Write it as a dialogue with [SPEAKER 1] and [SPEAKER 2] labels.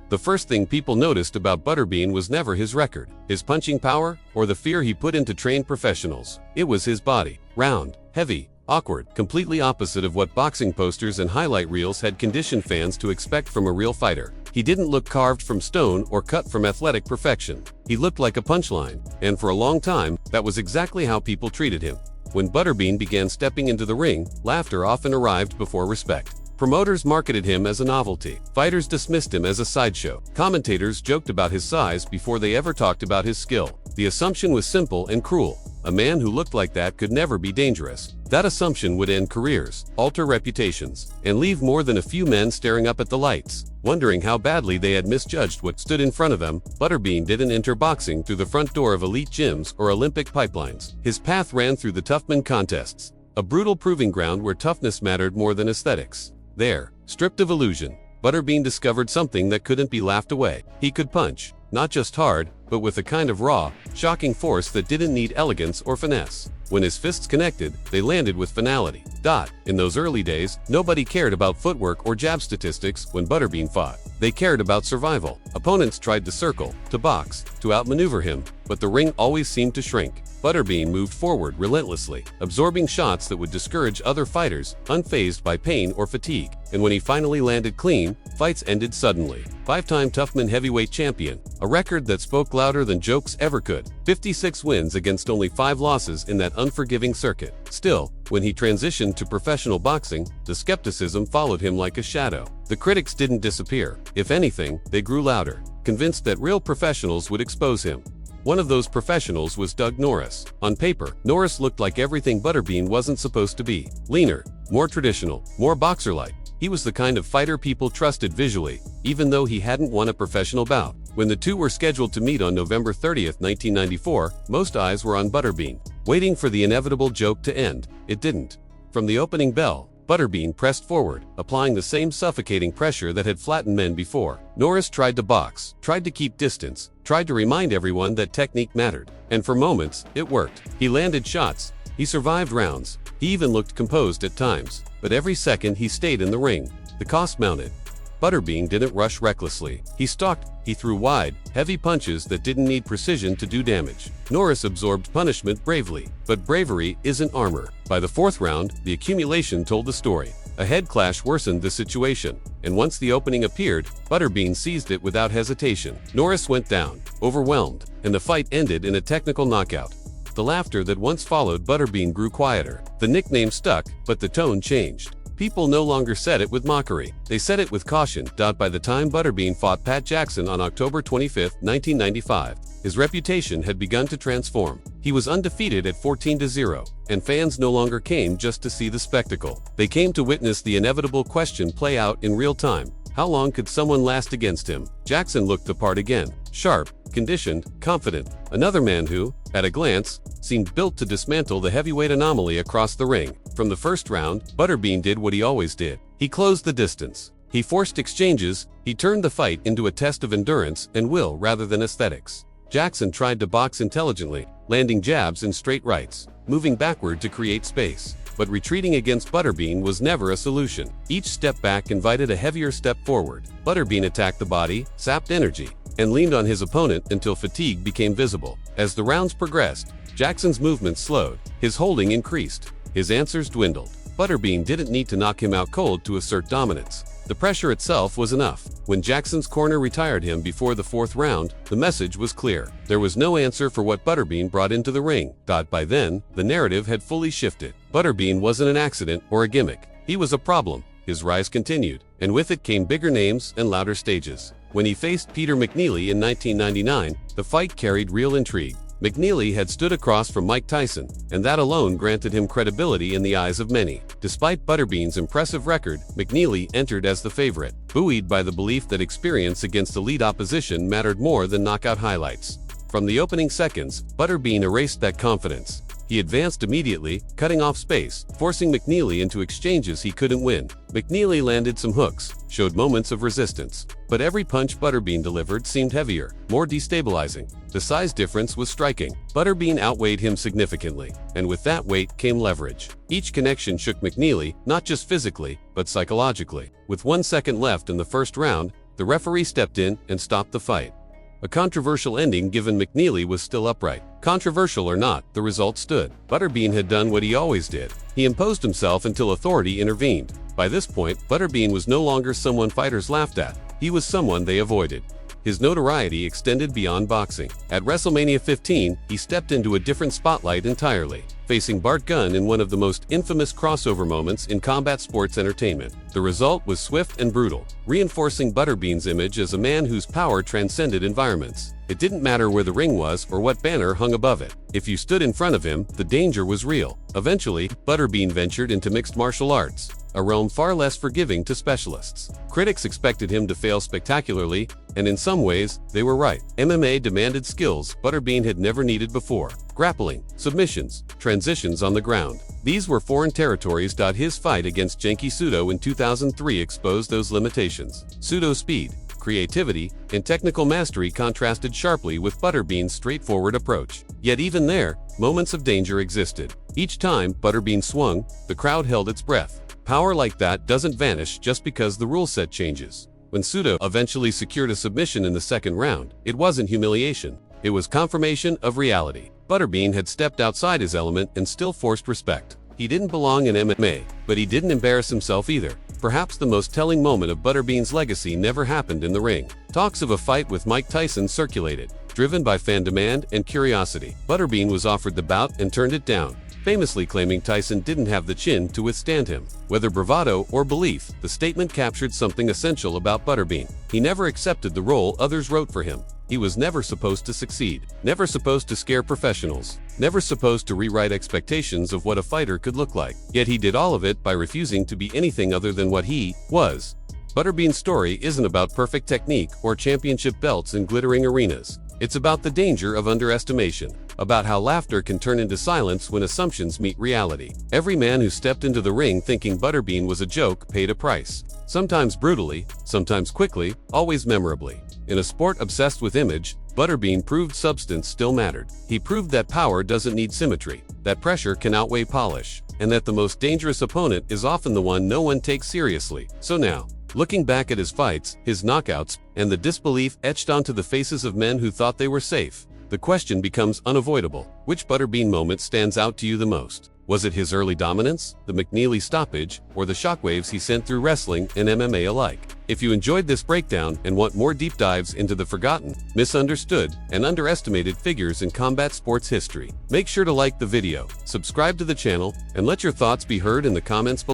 [SPEAKER 1] The first thing people noticed about Butterbean was never his record, his punching power, or the fear he put into trained professionals. It was his body. Round, heavy, awkward, completely opposite of what boxing posters and highlight reels had conditioned fans to expect from a real fighter. He didn't look carved from stone or cut from athletic perfection. He looked like a punchline, and for a long time, that was exactly how people treated him. When Butterbean began stepping into the ring, laughter often arrived before respect. Promoters marketed him as a novelty. Fighters dismissed him as a sideshow. Commentators joked about his size before they ever talked about his skill. The assumption was simple and cruel. A man who looked like that could never be dangerous. That assumption would end careers, alter reputations, and leave more than a few men staring up at the lights, wondering how badly they had misjudged what stood in front of them. Butterbean didn't enter boxing through the front door of elite gyms or Olympic pipelines. His path ran through the Toughman contests, a brutal proving ground where toughness mattered more than aesthetics. There, stripped of illusion, Butterbean discovered something that couldn't be laughed away. He could punch, not just hard, but with a kind of raw, shocking force that didn't need elegance or finesse. When his fists connected, they landed with finality. In those early days, nobody cared about footwork or jab statistics when Butterbean fought. They cared about survival. Opponents tried to circle, to box, to outmaneuver him, but the ring always seemed to shrink. Butterbean moved forward relentlessly, absorbing shots that would discourage other fighters, unfazed by pain or fatigue. And when he finally landed clean, fights ended suddenly. Five-time Toughman heavyweight champion, a record that spoke louder than jokes ever could. 56 wins against only 5 losses in that unforgiving circuit. Still, when he transitioned to professional boxing, the skepticism followed him like a shadow. The critics didn't disappear. If anything, they grew louder, convinced that real professionals would expose him. One of those professionals was Doug Norris. On paper, Norris looked like everything Butterbean wasn't supposed to be. Leaner, more traditional, more boxer-like. He was the kind of fighter people trusted visually, even though he hadn't won a professional bout. When the two were scheduled to meet on November 30th, 1994, most eyes were on Butterbean, waiting for the inevitable joke to end. It didn't. From the opening bell, Butterbean pressed forward, applying the same suffocating pressure that had flattened men before. Norris tried to box, tried to keep distance, tried to remind everyone that technique mattered. And for moments, it worked. He landed shots. He survived rounds. He even looked composed at times. But every second he stayed in the ring, the cost mounted. Butterbean didn't rush recklessly. He stalked, he threw wide, heavy punches that didn't need precision to do damage. Norris absorbed punishment bravely, but bravery isn't armor. By the 4th round, the accumulation told the story. A head clash worsened the situation, and once the opening appeared, Butterbean seized it without hesitation. Norris went down, overwhelmed, and the fight ended in a technical knockout. The laughter that once followed Butterbean grew quieter. The nickname stuck, but the tone changed. People no longer said it with mockery. They said it with caution. By the time Butterbean fought Pat Jackson on October 25, 1995, his reputation had begun to transform. He was undefeated at 14-0, and fans no longer came just to see the spectacle. They came to witness the inevitable question play out in real time. How long could someone last against him? Jackson looked the part again. Sharp, conditioned, confident. Another man who, at a glance, seemed built to dismantle the heavyweight anomaly across the ring. From the first round, Butterbean did what he always did. He closed the distance. He forced exchanges. He turned the fight into a test of endurance and will rather than aesthetics. Jackson tried to box intelligently, landing jabs and straight rights, moving backward to create space. But retreating against Butterbean was never a solution. Each step back invited a heavier step forward. Butterbean attacked the body, sapped energy, and leaned on his opponent until fatigue became visible. As the rounds progressed, Jackson's movements slowed. His holding increased. His answers dwindled. Butterbean didn't need to knock him out cold to assert dominance. The pressure itself was enough. When Jackson's corner retired him before the 4th round, the message was clear. There was no answer for what Butterbean brought into the ring. By then, the narrative had fully shifted. Butterbean wasn't an accident or a gimmick. He was a problem. His rise continued, and with it came bigger names and louder stages. When he faced Peter McNeely in 1999, the fight carried real intrigue. McNeely had stood across from Mike Tyson, and that alone granted him credibility in the eyes of many. Despite Butterbean's impressive record, McNeely entered as the favorite, buoyed by the belief that experience against elite opposition mattered more than knockout highlights. From the opening seconds, Butterbean erased that confidence. He advanced immediately, cutting off space, forcing McNeely into exchanges he couldn't win. McNeely landed some hooks, showed moments of resistance, but every punch Butterbean delivered seemed heavier, more destabilizing. The size difference was striking. Butterbean outweighed him significantly, and with that weight came leverage. Each connection shook McNeely, not just physically, but psychologically. With 1 second left in the first round, the referee stepped in and stopped the fight. A controversial ending given McNeely was still upright. Controversial or not, the result stood. Butterbean had done what he always did. He imposed himself until authority intervened. By this point, Butterbean was no longer someone fighters laughed at. He was someone they avoided. His notoriety extended beyond boxing. At WrestleMania 15, he stepped into a different spotlight entirely, facing Bart Gunn in one of the most infamous crossover moments in combat sports entertainment. The result was swift and brutal, reinforcing Butterbean's image as a man whose power transcended environments. It didn't matter where the ring was or what banner hung above it. If you stood in front of him, the danger was real. Eventually, Butterbean ventured into mixed martial arts, a realm far less forgiving to specialists. Critics expected him to fail spectacularly, and in some ways, they were right. MMA demanded skills Butterbean had never needed before. Grappling, submissions, transitions on the ground. These were foreign territories. His fight against Genki Sudo in 2003 exposed those limitations. Sudo's speed, creativity, and technical mastery contrasted sharply with Butterbean's straightforward approach. Yet even there, moments of danger existed. Each time Butterbean swung, the crowd held its breath. Power like that doesn't vanish just because the rule set changes. When Sudo eventually secured a submission in the second round, it wasn't humiliation. It was confirmation of reality. Butterbean had stepped outside his element and still forced respect. He didn't belong in MMA, but he didn't embarrass himself either. Perhaps the most telling moment of Butterbean's legacy never happened in the ring. Talks of a fight with Mike Tyson circulated, driven by fan demand and curiosity. Butterbean was offered the bout and turned it down, famously claiming Tyson didn't have the chin to withstand him. Whether bravado or belief, the statement captured something essential about Butterbean. He never accepted the role others wrote for him. He was never supposed to succeed, never supposed to scare professionals, never supposed to rewrite expectations of what a fighter could look like. Yet he did all of it by refusing to be anything other than what he was. Butterbean's story isn't about perfect technique or championship belts in glittering arenas. It's about the danger of underestimation, about how laughter can turn into silence when assumptions meet reality. Every man who stepped into the ring thinking Butterbean was a joke paid a price. Sometimes brutally, sometimes quickly, always memorably. In a sport obsessed with image, Butterbean proved substance still mattered. He proved that power doesn't need symmetry, that pressure can outweigh polish, and that the most dangerous opponent is often the one no one takes seriously. So now, looking back at his fights, his knockouts, and the disbelief etched onto the faces of men who thought they were safe, the question becomes unavoidable. Which Butterbean moment stands out to you the most? Was it his early dominance, the McNeely stoppage, or the shockwaves he sent through wrestling and MMA alike? If you enjoyed this breakdown and want more deep dives into the forgotten, misunderstood, and underestimated figures in combat sports history, make sure to like the video, subscribe to the channel, and let your thoughts be heard in the comments below.